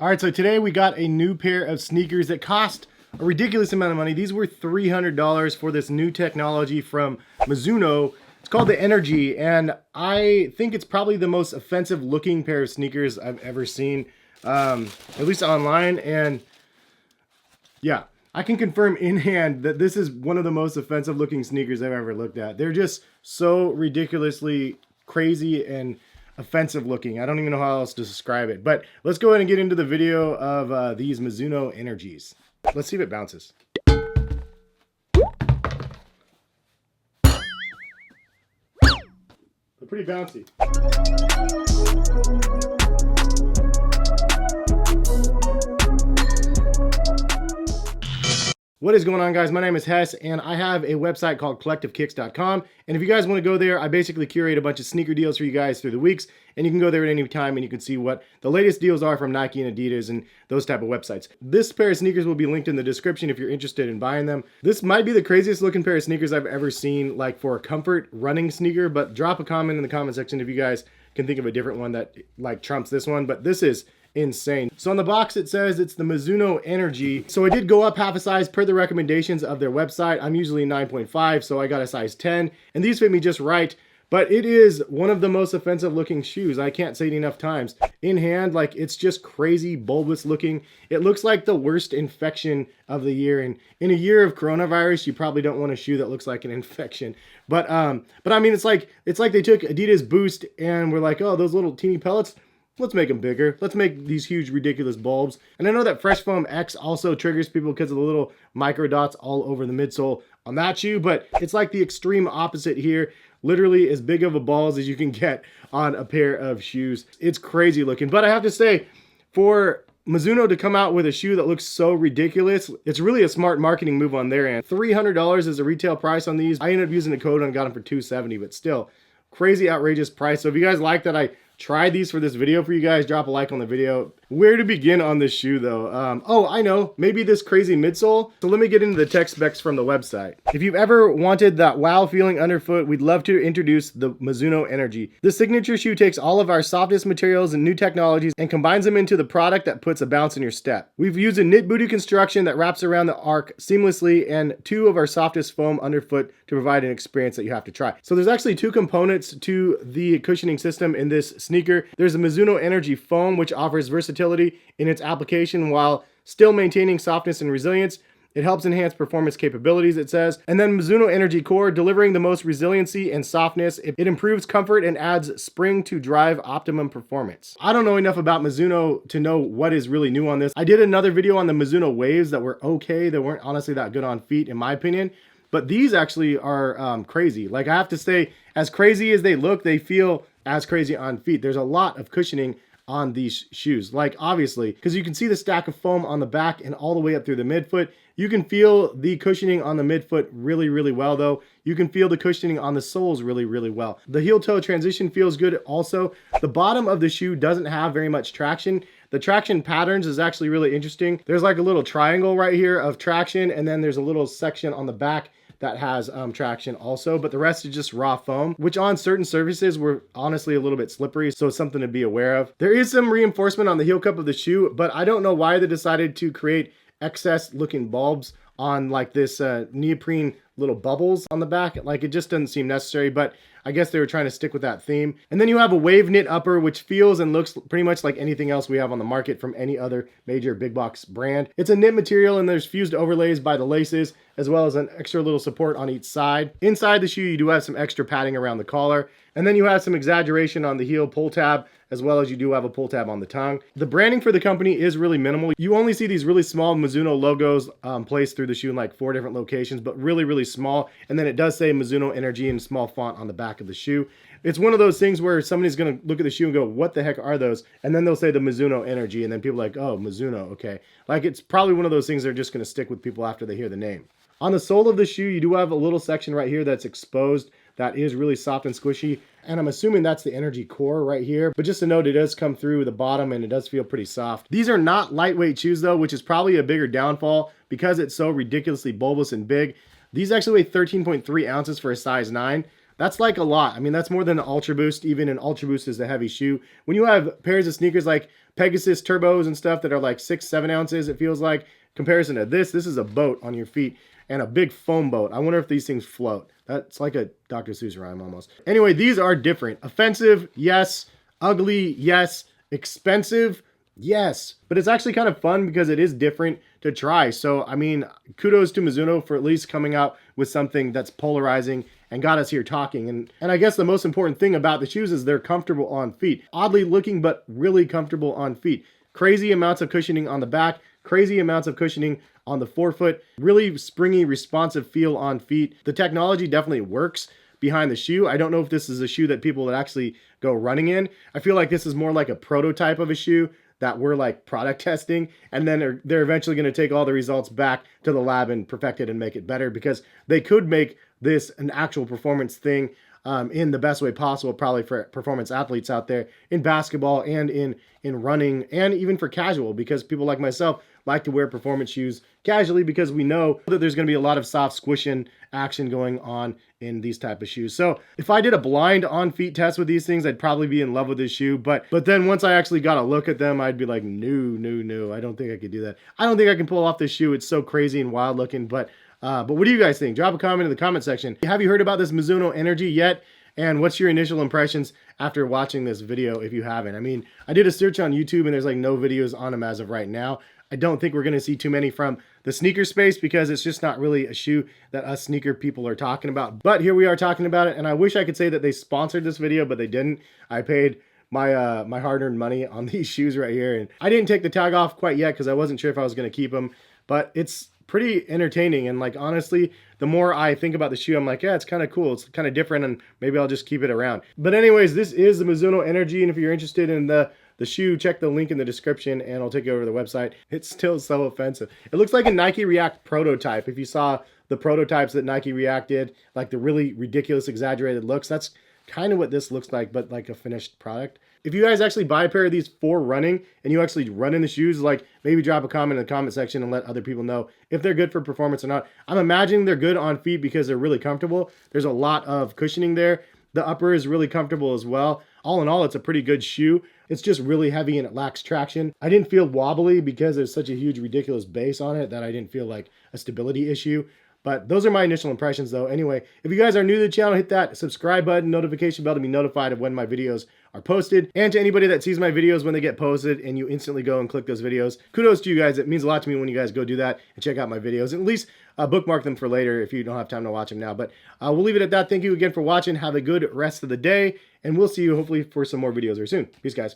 All right, so today we got a new pair of sneakers that cost a ridiculous amount of money. These were $300 for this new technology from Mizuno. It's called the Energy, and I think it's probably the most offensive looking pair of sneakers I've ever seen, at least online. And yeah, I can confirm in hand that this is one of the most offensive looking sneakers I've ever looked at. They're just so ridiculously crazy and offensive looking. I don't even know how else to describe it. But let's go ahead and get into the video of these Mizuno Energies. Let's see if it bounces. They're pretty bouncy. What is going on, guys? My name is Hess, and I have a website called collectivekicks.com. And if you guys want to go there, I basically curate a bunch of sneaker deals for you guys through the weeks, and you can go there at any time and you can see what the latest deals are from Nike and Adidas and those type of websites. This pair of sneakers will be linked in the description if you're interested in buying them. This might be the craziest looking pair of sneakers I've ever seen, like for a comfort running sneaker, but drop a comment in the comment section if you guys can think of a different one that like trumps this one. But this is insane. So on the box it says it's the Mizuno Energy. So I did go up half a size per the recommendations of their website. I'm usually 9.5, so I got a size 10, and these fit me just right. But it is one of the most offensive looking shoes. I can't say it enough times. In hand, like, it's just crazy bulbous looking. It looks like the worst infection of the year. And in a year of coronavirus, you probably don't want a shoe that looks like an infection. But I mean, it's like they took Adidas Boost and were like, oh, those little teeny pellets, let's make them bigger. Let's make these huge, ridiculous bulbs. And I know that Fresh Foam X also triggers people because of the little micro dots all over the midsole on that shoe, but it's like the extreme opposite here. Literally as big of a balls as you can get on a pair of shoes. It's crazy looking. But I have to say, for Mizuno to come out with a shoe that looks so ridiculous, it's really a smart marketing move on their end. $300 is the retail price on these. I ended up using a code and got them for $270, but still, crazy outrageous price. So if you guys like that I tried these for this video for you guys, drop a like on the video. Where to begin on this shoe though? Oh, I know, maybe this crazy midsole. So let me get into the tech specs from the website. If you've ever wanted that wow feeling underfoot, we'd love to introduce the Mizuno Energy. This signature shoe takes all of our softest materials and new technologies and combines them into the product that puts a bounce in your step. We've used a knit booty construction that wraps around the arc seamlessly and two of our softest foam underfoot to provide an experience that you have to try. So there's actually two components to the cushioning system in this sneaker. There's a Mizuno Energy foam, which offers versatility in its application while still maintaining softness and resilience. It helps enhance performance capabilities, it says. And then Mizuno Energy Core, delivering the most resiliency and softness. It improves comfort and adds spring to drive optimum performance. I don't know enough about Mizuno to know what is really new on this. I did another video on the Mizuno Waves that were okay. They weren't honestly that good on feet in my opinion. But these actually are crazy. Like, I have to say, as crazy as they look, they feel as crazy on feet. There's a lot of cushioning on these shoes, like obviously, because you can see the stack of foam on the back and all the way up through the midfoot. You can feel the cushioning on the midfoot really, really well though. You can feel the cushioning on the soles really, really well. The heel toe transition feels good also. The bottom of the shoe doesn't have very much traction. The traction patterns is actually really interesting. There's like a little triangle right here of traction, and then there's a little section on the back that has traction also, but the rest is just raw foam, which on certain surfaces were honestly a little bit slippery, so it's something to be aware of. There is some reinforcement on the heel cup of the shoe, but I don't know why they decided to create excess looking bulbs on like this neoprene little bubbles on the back. Like, it just doesn't seem necessary, but I guess they were trying to stick with that theme. And then you have a wave knit upper, which feels and looks pretty much like anything else we have on the market from any other major big box brand. It's a knit material and there's fused overlays by the laces, as well as an extra little support on each side. Inside the shoe, you do have some extra padding around the collar. And then you have some exaggeration on the heel pull tab, as well as you do have a pull tab on the tongue. The branding for the company is really minimal. You only see these really small Mizuno logos placed through the shoe in like 4 different locations, but really, really small. And then it does say Mizuno Energy in small font on the back of the shoe. It's one of those things where somebody's gonna look at the shoe and go, what the heck are those? And then they'll say the Mizuno Energy, and then people are like, oh, Mizuno, okay. Like, it's probably one of those things that are just gonna stick with people after they hear the name. On the sole of the shoe, you do have a little section right here that's exposed that is really soft and squishy. And I'm assuming that's the Energy Core right here. But just a note, it does come through the bottom and it does feel pretty soft. These are not lightweight shoes though, which is probably a bigger downfall because it's so ridiculously bulbous and big. These actually weigh 13.3 ounces for a size 9. That's like a lot. I mean, that's more than an Ultra Boost. Even an Ultra Boost is a heavy shoe. When you have pairs of sneakers like Pegasus turbos and stuff that are like 6-7 ounces, it feels like. Comparison to this is a boat on your feet and a big foam boat. I wonder if these things float. That's like a Dr. Seuss rhyme almost. Anyway, these are different. Offensive, yes. Ugly, yes. Expensive, yes. But it's actually kind of fun because it is different to try. So, I mean, kudos to Mizuno for at least coming out with something that's polarizing and got us here talking. And I guess the most important thing about the shoes is they're comfortable on feet. Oddly looking, but really comfortable on feet. Crazy amounts of cushioning on the back, crazy amounts of cushioning on the forefoot, really springy, responsive feel on feet. The technology definitely works behind the shoe. I don't know if this is a shoe that people would actually go running in. I feel like this is more like a prototype of a shoe that we're like product testing, and then they're eventually going to take all the results back to the lab and perfect it and make it better, because they could make this an actual performance thing in the best way possible, probably for performance athletes out there in basketball and in running, and even for casual, because people like myself like to wear performance shoes casually because we know that there's going to be a lot of soft squishing action going on in these type of shoes. So if I did a blind on feet test with these things, I'd probably be in love with this shoe. But then once I actually got a look at them, I'd be like, no, I don't think I could do that. I don't think I can pull off this shoe. It's so crazy and wild looking. But what do you guys think? Drop a comment in the comment section. Have you heard about this Mizuno Energy yet? And what's your initial impressions after watching this video if you haven't? I mean, I did a search on YouTube and there's like no videos on them as of right now. I don't think we're going to see too many from the sneaker space because it's just not really a shoe that us sneaker people are talking about. But here we are talking about it, and I wish I could say that they sponsored this video, but they didn't. I paid my my hard-earned money on these shoes right here, and I didn't take the tag off quite yet because I wasn't sure if I was going to keep them. But it's pretty entertaining, and like honestly, the more I think about the shoe, I'm like, yeah, it's kind of cool. It's kind of different, and maybe I'll just keep it around. But anyways, this is the Mizuno Energy, and if you're interested in the shoe, check the link in the description and I'll take you over to the website. It's still so offensive. It looks like a Nike React prototype. If you saw the prototypes that Nike React did, like the really ridiculous exaggerated looks, that's kind of what this looks like, but like a finished product. If you guys actually buy a pair of these for running and you actually run in the shoes, like maybe drop a comment in the comment section and let other people know if they're good for performance or not. I'm imagining they're good on feet because they're really comfortable. There's a lot of cushioning there. The upper is really comfortable as well. All in all, it's a pretty good shoe. It's just really heavy and it lacks traction. I didn't feel wobbly because there's such a huge, ridiculous base on it that I didn't feel like a stability issue. But those are my initial impressions though. Anyway, if you guys are new to the channel, hit that subscribe button, notification bell to be notified of when my videos are posted. And to anybody that sees my videos when they get posted and you instantly go and click those videos, kudos to you guys. It means a lot to me when you guys go do that and check out my videos. And at least bookmark them for later if you don't have time to watch them now. But we'll leave it at that. Thank you again for watching. Have a good rest of the day. And we'll see you hopefully for some more videos very soon. Peace, guys.